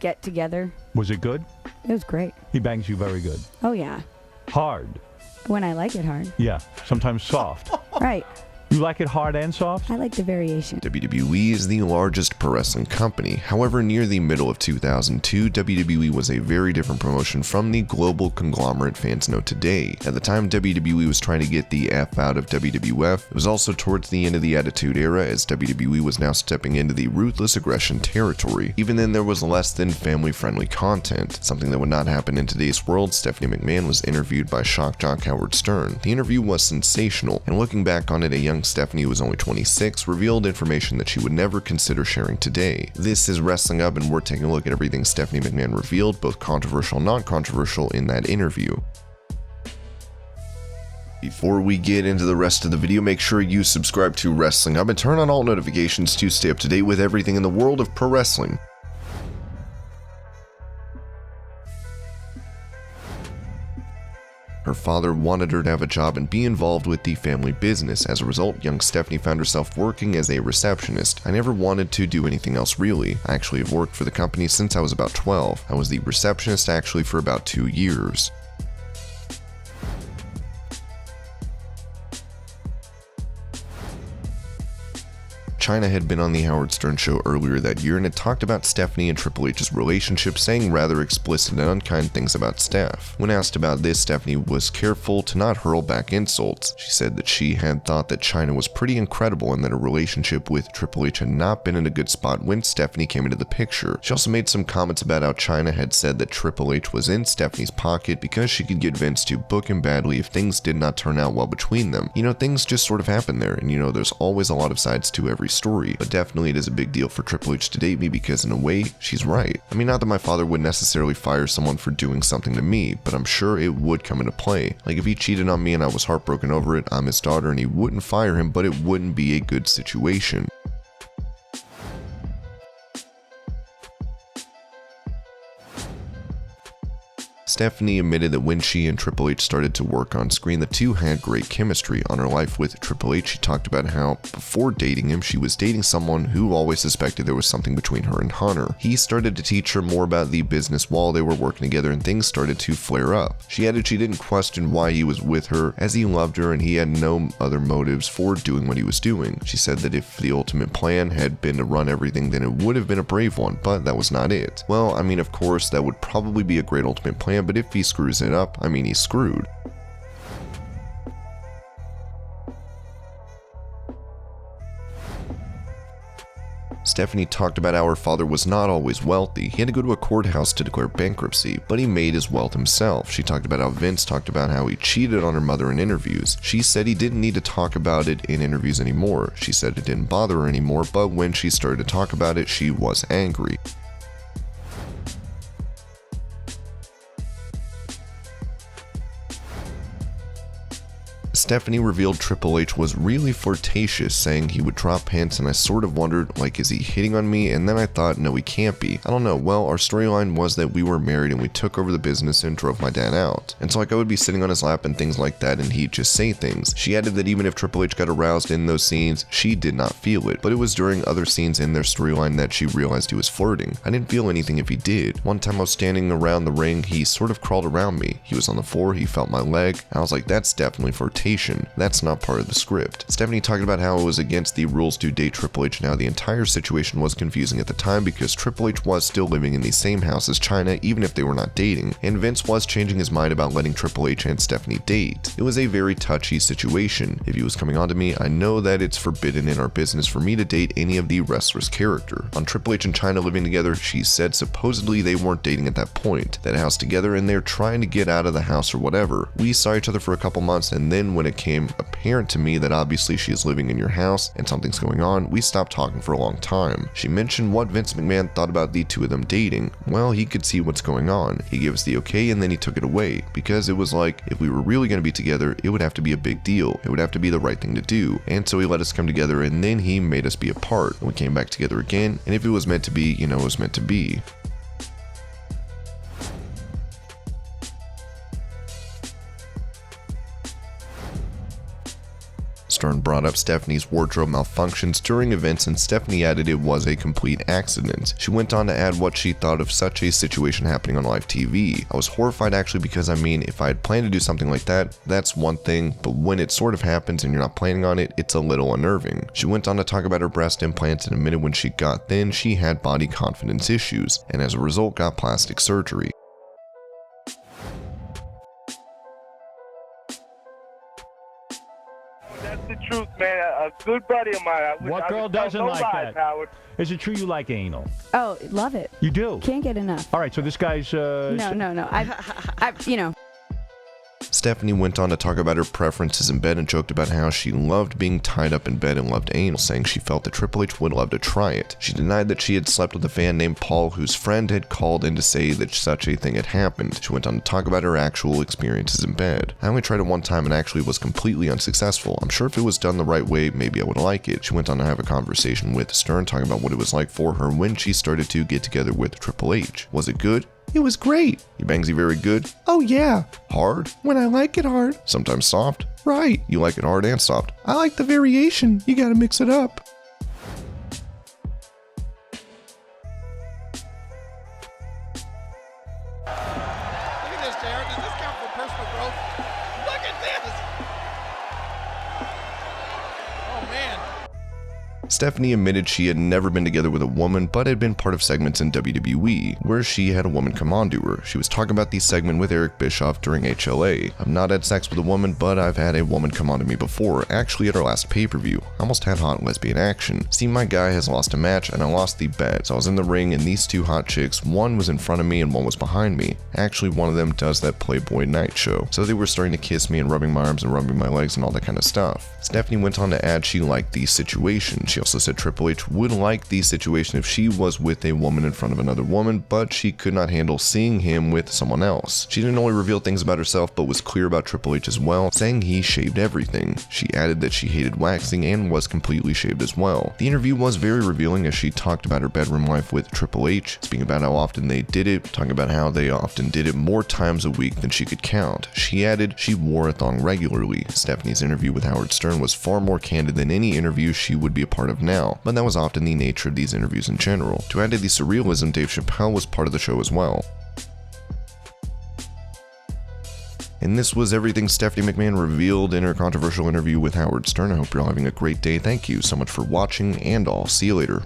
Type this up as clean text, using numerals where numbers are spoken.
get together. Was it good? It was great. He bangs you very good. Oh, yeah. Hard. When I like it hard. Yeah. Sometimes soft. Right. You like it hard and soft? I like the variation. WWE is the largest pro wrestling company. However, near the middle of 2002, WWE was a very different promotion from the global conglomerate fans know today. At the time, WWE was trying to get the F out of WWF. It was also towards the end of the Attitude Era, as WWE was now stepping into the Ruthless Aggression territory. Even then, there was less than family-friendly content, something that would not happen in today's world. Stephanie McMahon was interviewed by Shock Jock Howard Stern. The interview was sensational, and looking back on it, a young Stephanie, who was only 26, revealed information that she would never consider sharing today. This is Wrestling Up, and we're taking a look at everything Stephanie McMahon revealed, both controversial and non-controversial, in that interview. Before we get into the rest of the video, make sure you subscribe to Wrestling Up and turn on all notifications to stay up to date with everything in the world of pro wrestling. Her father wanted her to have a job and be involved with the family business. As a result, young Stephanie found herself working as a receptionist. I never wanted to do anything else really. I actually have worked for the company since I was about 12. I was the receptionist actually for about 2 years. Chyna had been on the Howard Stern show earlier that year and had talked about Stephanie and Triple H's relationship, saying rather explicit and unkind things about Steph. When asked about this, Stephanie was careful to not hurl back insults. She said that she had thought that Chyna was pretty incredible and that her relationship with Triple H had not been in a good spot when Stephanie came into the picture. She also made some comments about how Chyna had said that Triple H was in Stephanie's pocket because she could get Vince to book him badly if things did not turn out well between them. You know, things just sort of happen there, and you know, there's always a lot of sides to every story, but definitely it is a big deal for Triple H to date me because in a way, she's right. I mean, not that my father would necessarily fire someone for doing something to me, but I'm sure it would come into play. Like if he cheated on me and I was heartbroken over it, I'm his daughter and he wouldn't fire him, but it wouldn't be a good situation. Stephanie admitted that when she and Triple H started to work on screen, the two had great chemistry. On her life with Triple H, she talked about how before dating him, she was dating someone who always suspected there was something between her and Hunter. He started to teach her more about the business while they were working together and things started to flare up. She added she didn't question why he was with her, as he loved her and he had no other motives for doing what he was doing. She said that if the ultimate plan had been to run everything, then it would have been a brave one, but that was not it. Well, I mean, of course, that would probably be a great ultimate plan, but if he screws it up, I mean, he's screwed. Stephanie talked about how her father was not always wealthy. He had to go to a courthouse to declare bankruptcy, but he made his wealth himself. She talked about how Vince talked about how he cheated on her mother in interviews. She said he didn't need to talk about it in interviews anymore. She said it didn't bother her anymore, but when she started to talk about it, she was angry. Stephanie revealed Triple H was really flirtatious, saying he would drop hints, and I sort of wondered, like, is he hitting on me? And then I thought, no, he can't be. I don't know. Well, our storyline was that we were married and we took over the business and drove my dad out. And so like I would be sitting on his lap and things like that, and he'd just say things. She added that even if Triple H got aroused in those scenes, she did not feel it, but it was during other scenes in their storyline that she realized he was flirting. I didn't feel anything if he did. One time I was standing around the ring, he sort of crawled around me. He was on the floor, he felt my leg. I was like, that's definitely flirtation. That's not part of the script. Stephanie talked about how it was against the rules to date Triple H and how the entire situation was confusing at the time because Triple H was still living in the same house as Chyna even if they were not dating, and Vince was changing his mind about letting Triple H and Stephanie date. It was a very touchy situation. If he was coming on to me, I know that it's forbidden in our business for me to date any of the wrestler's character. On Triple H and Chyna living together, she said supposedly they weren't dating at that point, that house together, and they're trying to get out of the house or whatever. We saw each other for a couple months, and then when it came apparent to me that obviously she is living in your house and something's going on, we stopped talking for a long time. She mentioned what Vince McMahon thought about the two of them dating. Well, he could see what's going on. He gave us the okay and then he took it away because it was like, if we were really going to be together, it would have to be a big deal. It would have to be the right thing to do. And so he let us come together and then he made us be apart. And we came back together again, and if it was meant to be, you know, it was meant to be. Stern brought up Stephanie's wardrobe malfunctions during events, and Stephanie added it was a complete accident. She went on to add what she thought of such a situation happening on live TV. I was horrified actually, because I mean, if I had planned to do something like that, that's one thing, but when it sort of happens and you're not planning on it, it's a little unnerving. She went on to talk about her breast implants and admitted when she got thin, she had body confidence issues, and as a result got plastic surgery. That's the truth, man. A good buddy of mine. What girl doesn't like that? Howard. Is it true you like anal? Oh, love it. You do? Can't get enough. All right, so this guy's... No. I. Stephanie went on to talk about her preferences in bed and joked about how she loved being tied up in bed and loved anal, saying she felt that Triple H would love to try it. She denied that she had slept with a fan named Paul, whose friend had called in to say that such a thing had happened. She went on to talk about her actual experiences in bed. I only tried it one time and actually was completely unsuccessful. I'm sure if it was done the right way, maybe I would like it. She went on to have a conversation with Stern, talking about what it was like for her when she started to get together with Triple H. Was it good? It was great. You Bangsy very good? Oh yeah. Hard? When I like it hard. Sometimes soft? Right. You like it hard and soft. I like the variation. You gotta mix it up. Look at this, JR. Does this count for personal growth? Look at this! Oh, man. Stephanie admitted she had never been together with a woman, but had been part of segments in WWE, where she had a woman come on to her. She was talking about the segment with Eric Bischoff during HLA. I've not had sex with a woman, but I've had a woman come on to me before, actually at our last pay-per-view. I almost had hot lesbian action. See, my guy has lost a match, and I lost the bet. So I was in the ring, and these two hot chicks, one was in front of me and one was behind me. Actually, one of them does that Playboy night show. So they were starting to kiss me and rubbing my arms and rubbing my legs and all that kind of stuff. Stephanie went on to add she liked the situation. She also said Triple H would like the situation if she was with a woman in front of another woman, but she could not handle seeing him with someone else. She didn't only reveal things about herself, but was clear about Triple H as well, saying he shaved everything. She added that she hated waxing and was completely shaved as well. The interview was very revealing as she talked about her bedroom life with Triple H, speaking about how often they did it, talking about how they often did it more times a week than she could count. She added she wore a thong regularly. Stephanie's interview with Howard Stern was far more candid than any interview she would be a part of now, but that was often the nature of these interviews in general. To add to the surrealism, Dave Chappelle was part of the show as well. And this was everything Stephanie McMahon revealed in her controversial interview with Howard Stern. I hope you're all having a great day. Thank you so much for watching, and I'll see you later.